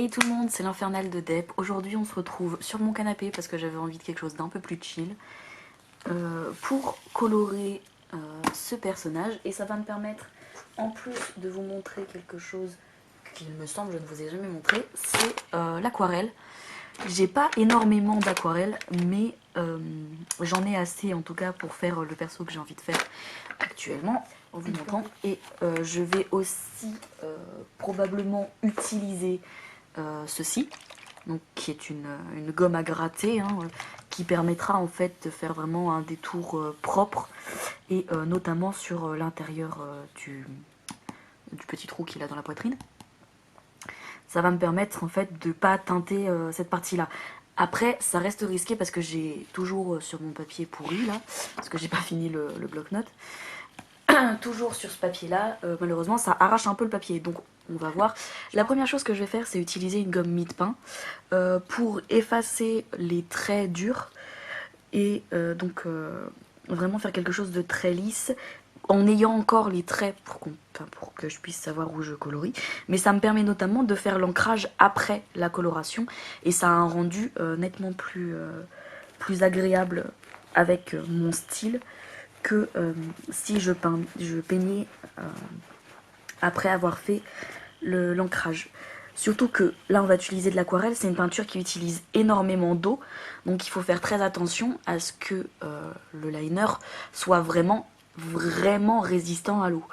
Hey tout le monde, c'est l'Infernal de Dep. Aujourd'hui on se retrouve sur mon canapé parce que j'avais envie de quelque chose d'un peu plus chill pour colorer ce personnage, et ça va me permettre, en plus de vous montrer quelque chose qu'il me semble je ne vous ai jamais montré, c'est l'aquarelle. J'ai pas énormément d'aquarelle, mais j'en ai assez en tout cas pour faire le perso que j'ai envie de faire actuellement en vous montrant. Et je vais aussi probablement utiliser ceci, donc qui est une gomme à gratter, hein, qui permettra en fait de faire vraiment un détour propre, et notamment sur l'intérieur du petit trou qu'il a dans la poitrine. Ça va me permettre en fait de pas teinter cette partie là. Après ça reste risqué parce que j'ai toujours sur mon papier pourri là, parce que j'ai pas fini le bloc-notes, toujours sur ce papier là, malheureusement ça arrache un peu le papier, donc on va voir. La première chose que je vais faire, c'est utiliser une gomme mie-de-pain pour effacer les traits durs, et donc vraiment faire quelque chose de très lisse, en ayant encore les traits pour que je puisse savoir où je colorie. Mais ça me permet notamment de faire l'ancrage après la coloration, et ça a un rendu nettement plus agréable avec mon style que si je peignais après avoir fait l'ancrage. Surtout que là on va utiliser de l'aquarelle, c'est une peinture qui utilise énormément d'eau, donc il faut faire très attention à ce que le liner soit vraiment résistant à l'eau.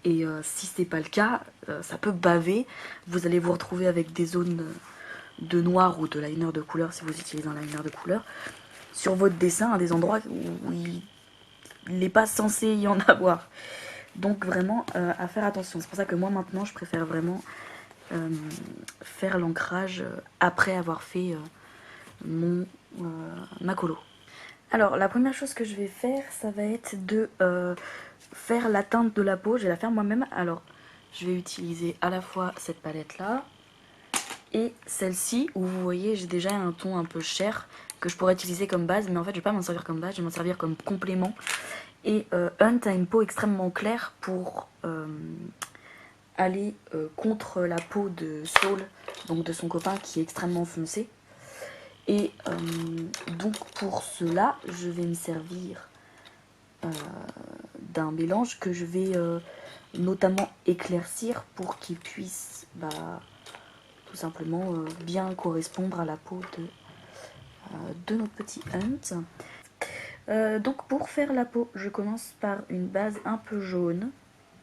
Et si c'est pas le cas, ça peut baver, vous allez vous retrouver avec des zones de noir ou de liner de couleur si vous utilisez un liner de couleur sur votre dessin, à des endroits où il n'est pas censé y en avoir. Donc vraiment à faire attention. C'est pour ça que moi maintenant je préfère vraiment faire l'ancrage après avoir fait ma colo. Alors la première chose que je vais faire, ça va être de faire la teinte de la peau. Je vais la faire moi-même. Alors je vais utiliser à la fois cette palette là et celle-ci, où vous voyez j'ai déjà un ton un peu chair que je pourrais utiliser comme base, mais en fait je vais pas m'en servir comme base, je vais m'en servir comme complément. Et Hunt a une peau extrêmement claire pour aller contre la peau de Saul, donc de son copain, qui est extrêmement foncé. Et donc pour cela, je vais me servir d'un mélange que je vais notamment éclaircir pour qu'il puisse tout simplement bien correspondre à la peau de notre petit Hunt. Donc pour faire la peau, je commence par une base un peu jaune.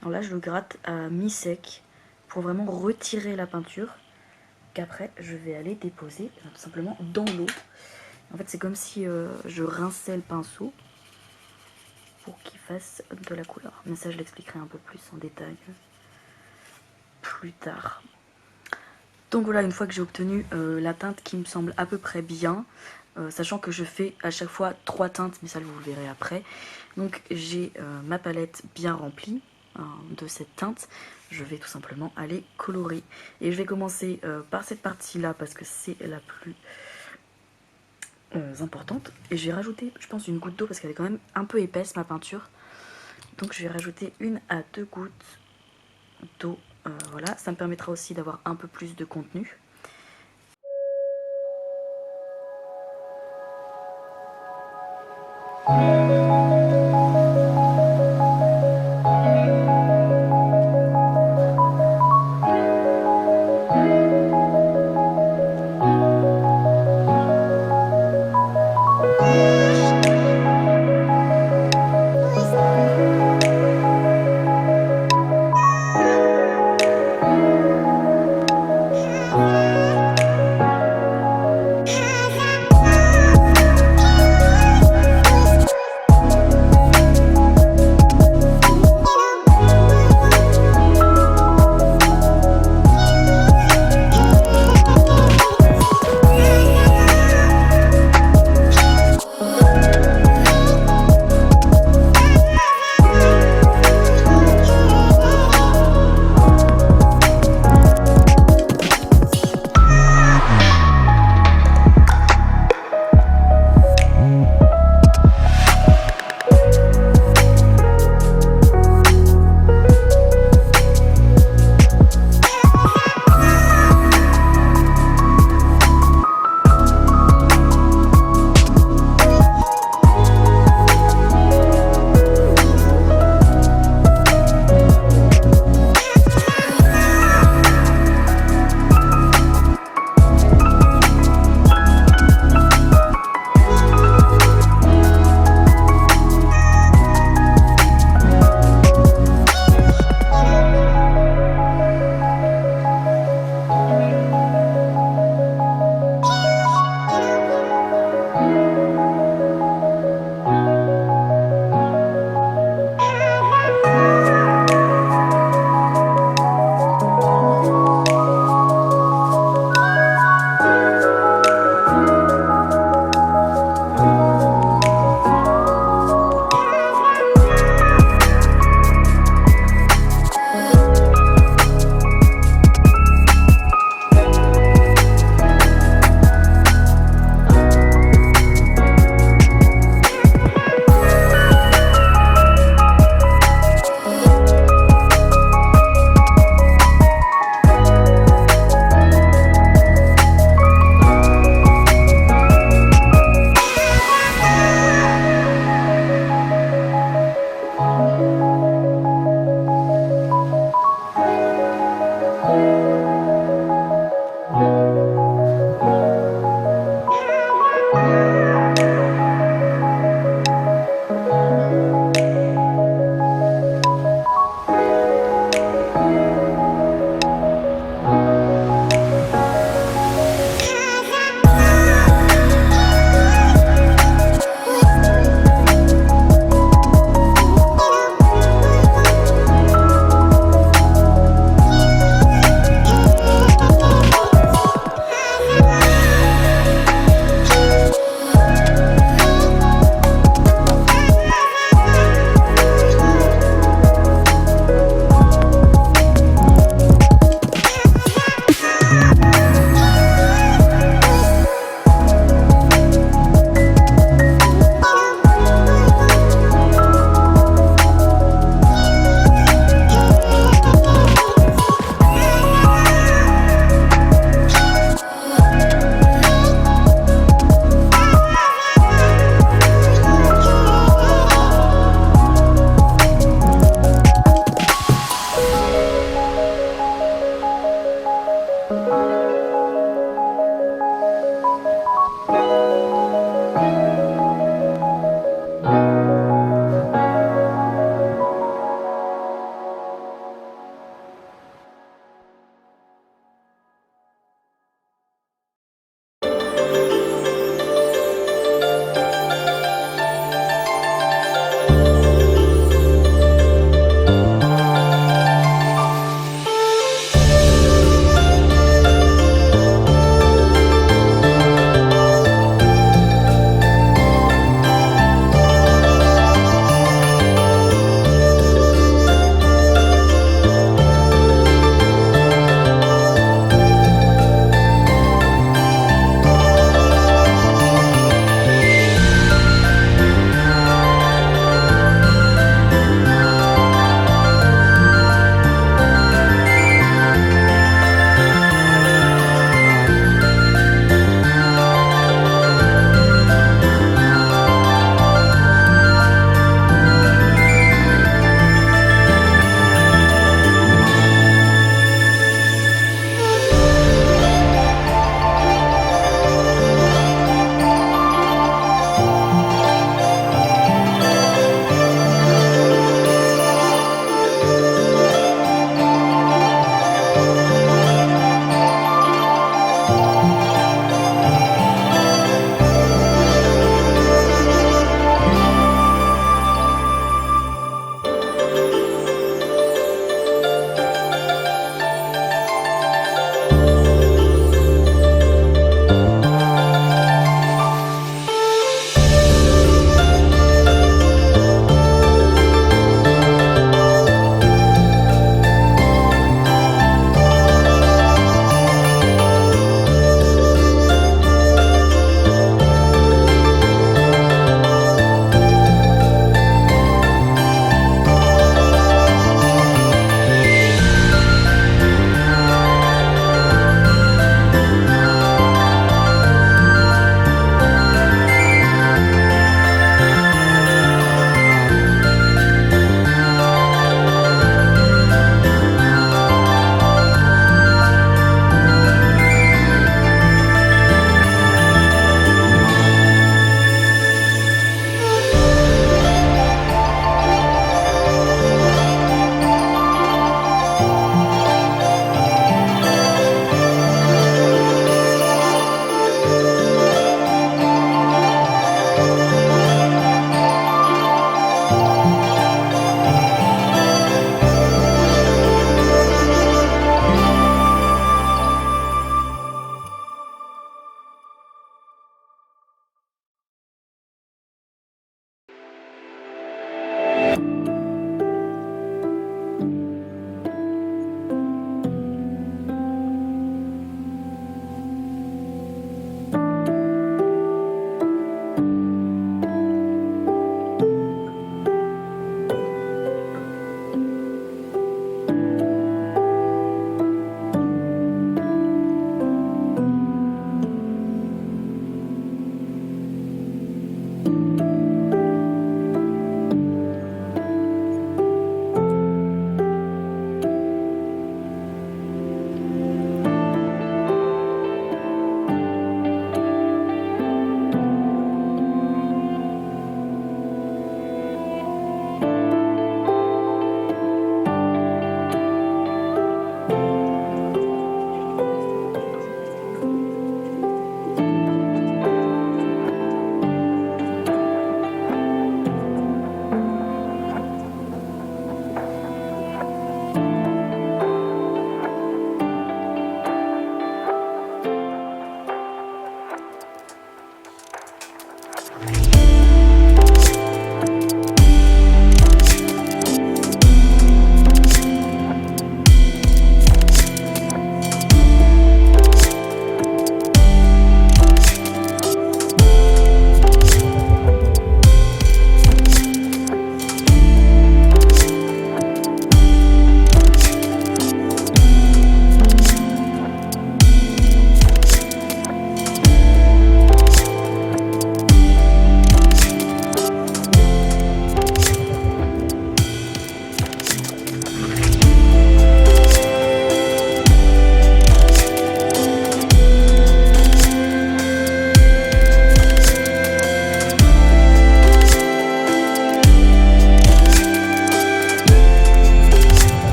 Alors là je le gratte à mi-sec pour vraiment retirer la peinture, qu'après je vais aller déposer tout simplement dans l'eau. En fait c'est comme si je rinçais le pinceau pour qu'il fasse de la couleur. Mais ça je l'expliquerai un peu plus en détail plus tard. Donc voilà, une fois que j'ai obtenu la teinte qui me semble à peu près bien, sachant que je fais à chaque fois 3 teintes, mais ça vous le verrez après. Donc j'ai ma palette bien remplie de cette teinte. Je vais tout simplement aller colorer. Et je vais commencer par cette partie là parce que c'est la plus importante. Et je vais rajouter, je pense, une goutte d'eau parce qu'elle est quand même un peu épaisse ma peinture. Donc je vais rajouter 1 à 2 gouttes d'eau. Voilà, ça me permettra aussi d'avoir un peu plus de contenu.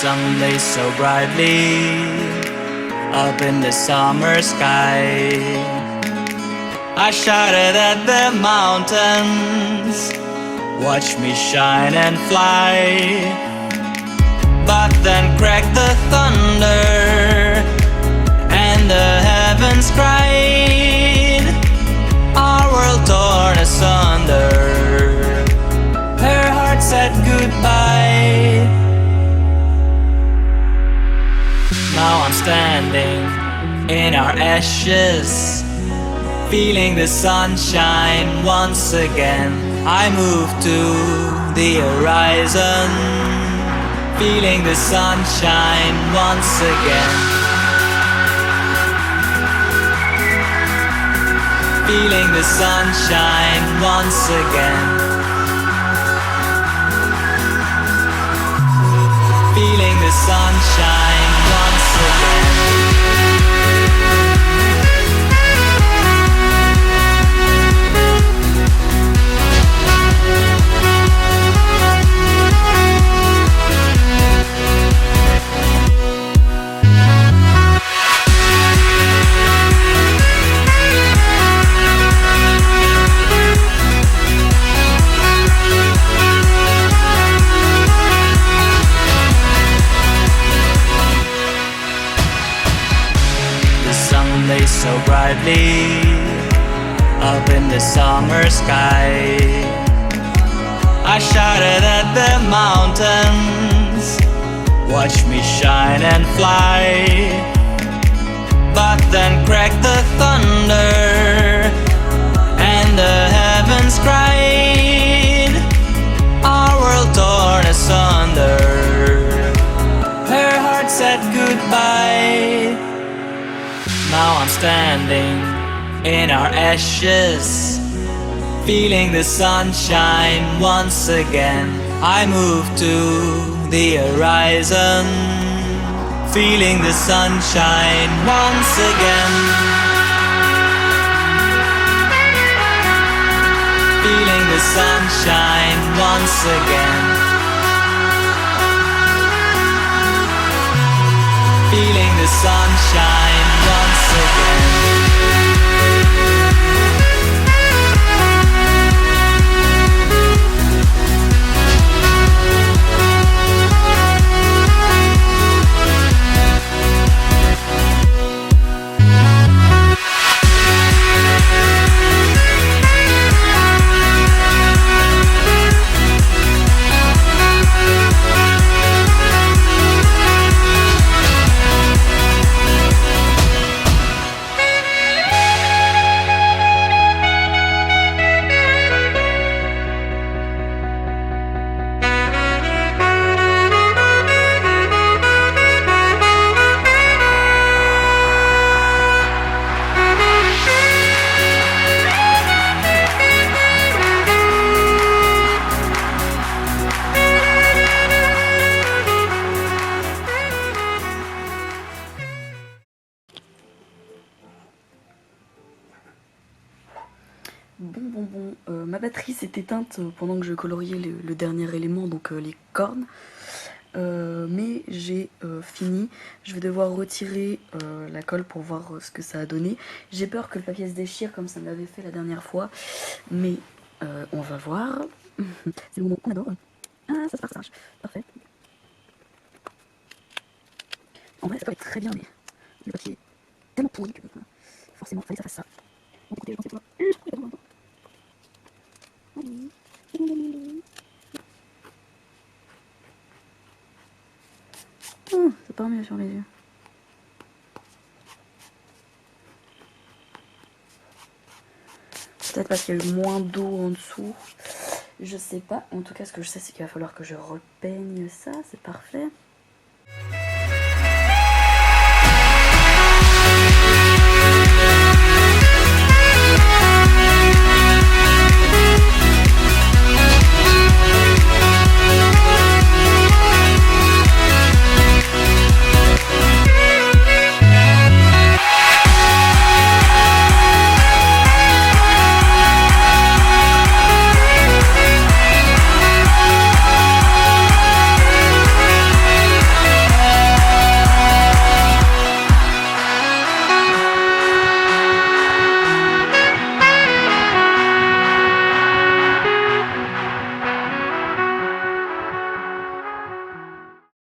sun lays so brightly up in the summer sky. I shouted at the mountains, watch me shine and fly. But then cracked the thunder, and the heavens cried, our world torn asunder. Her heart said goodbye. Now I'm standing in our ashes, feeling the sunshine once again. I move to the horizon, feeling the sunshine once again. Feeling the sunshine once again. Feeling the sunshine once again. Lays so brightly up in the summer sky. I shouted at the mountains, watch me shine and fly. But then cracked the thunder, and the heavens cried, our world torn asunder. Her heart said goodbye. Now I'm standing in our ashes, feeling the sunshine once again. I move to the horizon, feeling the sunshine once again. Feeling the sunshine once again. Feeling the sunshine once again. Ma batterie s'est éteinte pendant que je coloriais le dernier élément, donc les cornes. Mais j'ai fini. Je vais devoir retirer la colle pour voir ce que ça a donné. J'ai peur que le papier se déchire comme ça me l'avait fait la dernière fois. Mais on va voir. C'est le moment qu'on adore. Ah, ça se partage. Parfait. En vrai, ça peut être très bien, mais le papier est tellement pourri que forcément, il fallait que ça fasse ça. Bon, écoutez, je pense que c'est toi. C'est pas mieux sur les yeux. Peut-être parce qu'il y a eu moins d'eau en dessous. Je sais pas. En tout cas, ce que je sais, c'est qu'il va falloir que je repeigne ça. C'est parfait.